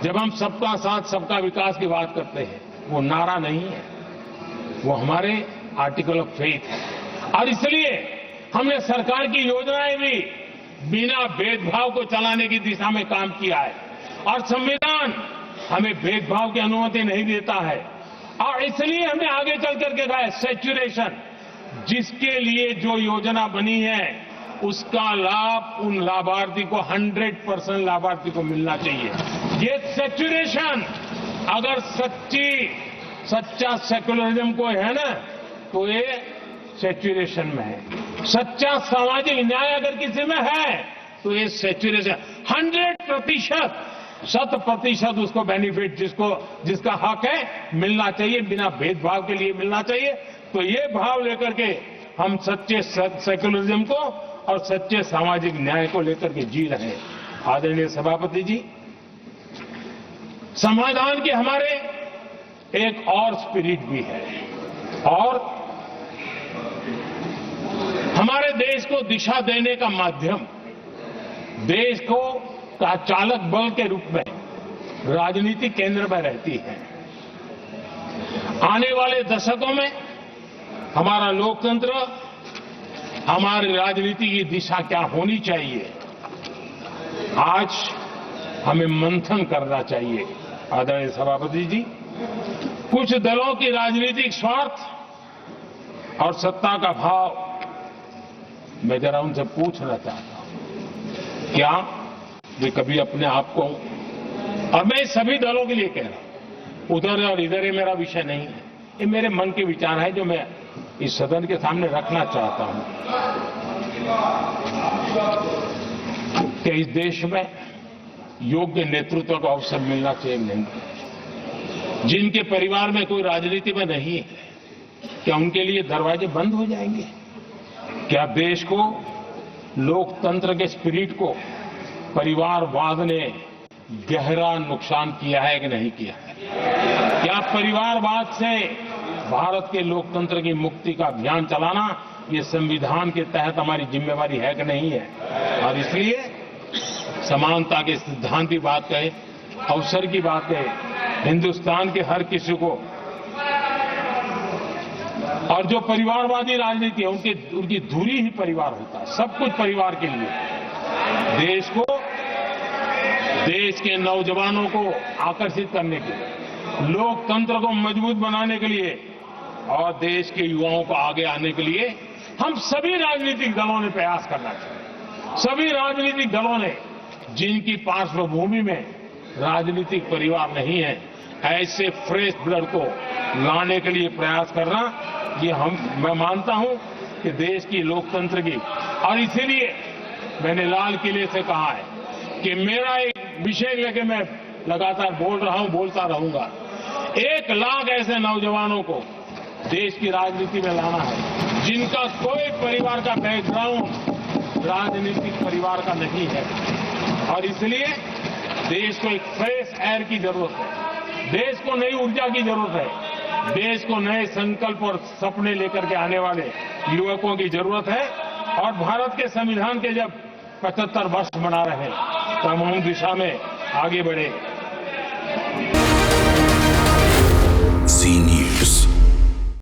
जब हम सबका साथ सबका विकास की बात करते हैं, वो नारा नहीं है, वो हमारे आर्टिकल ऑफ फेथ है। और इसलिए हमने सरकार की योजनाएं भी बिना भेदभाव को चलाने की दिशा में काम किया है। और संविधान हमें भेदभाव की अनुमति नहीं देता है। और इसलिए हमने आगे चल करके कहा है सैचुरेशन, जिसके लिए जो योजना बनी है उसका लाभ उन लाभार्थी को 100% लाभार्थी को मिलना चाहिए। ये सैचुरेशन अगर सच्चा सेकुलरिज्म को है ना, तो ये सैचुरेशन में है। सच्चा सामाजिक न्याय अगर किसी में है तो ये सैचुरेशन 100%, 100% उसको बेनिफिट जिसका हक है मिलना चाहिए, बिना भेदभाव के लिए मिलना चाहिए। तो ये भाव लेकर के हम सच्चे सेकुलरिज्म को और सच्चे सामाजिक न्याय को लेकर के जी रहे हैं। आदरणीय सभापति जी, समाधान के हमारे एक और स्पिरिट भी है और हमारे देश को दिशा देने का माध्यम, देश को का चालक बल के रूप में राजनीति केंद्र में रहती है। आने वाले दशकों में हमारा लोकतंत्र, हमारी राजनीति की दिशा क्या होनी चाहिए, आज हमें मंथन करना चाहिए। आदरणीय सभापति जी, कुछ दलों की राजनीतिक स्वार्थ और सत्ता का भाव, मैं जरा उनसे पूछना चाहता हूं, क्या वे कभी अपने आप को, और मैं सभी दलों के लिए कह रहा हूं, उधर और इधर ये मेरा विषय नहीं है, ये मेरे मन के विचार है जो मैं इस सदन के सामने रखना चाहता हूं कि इस देश में योग्य नेतृत्व का अवसर मिलना चाहिए। नहीं, जिनके परिवार में कोई राजनीति में नहीं है, क्या उनके लिए दरवाजे बंद हो जाएंगे? क्या देश को, लोकतंत्र के स्पिरिट को परिवारवाद ने गहरा नुकसान किया है कि नहीं किया है? क्या परिवारवाद से भारत के लोकतंत्र की मुक्ति का अभियान चलाना ये संविधान के तहत हमारी जिम्मेवारी है कि नहीं है? और इसलिए समानता के सिद्धांत की बात कहे, अवसर की बात कहे, हिंदुस्तान के हर किसी को, और जो परिवारवादी राजनीति है उनकी धुरी ही परिवार होता है, सब कुछ परिवार के लिए। देश को, देश के नौजवानों को आकर्षित करने के लिए, लोकतंत्र को मजबूत बनाने के लिए और देश के युवाओं को आगे आने के लिए हम सभी राजनीतिक दलों ने प्रयास करना चाहिए। सभी राजनीतिक दलों ने, जिनकी पार्श्वभूमि में राजनीतिक परिवार नहीं है, ऐसे फ्रेश ब्लड को लाने के लिए प्रयास करना, ये मैं मानता हूं कि देश की लोकतंत्र की, और इसीलिए मैंने लाल किले से कहा है कि मेरा एक विषय लेके मैं लगातार बोल रहा हूं, बोलता रहूंगा। 1 लाख ऐसे नौजवानों को देश की राजनीति में लाना है जिनका कोई परिवार का बैकग्राउंड राजनीतिक परिवार का नहीं है। और इसलिए देश को एक फ्रेश एयर की जरूरत है, देश को नई ऊर्जा की जरूरत है, देश को नए संकल्प और सपने लेकर के आने वाले युवकों की जरूरत है। और भारत के संविधान के जब 75 वर्ष मना रहे हैं तो हम उस दिशा में आगे बढ़े।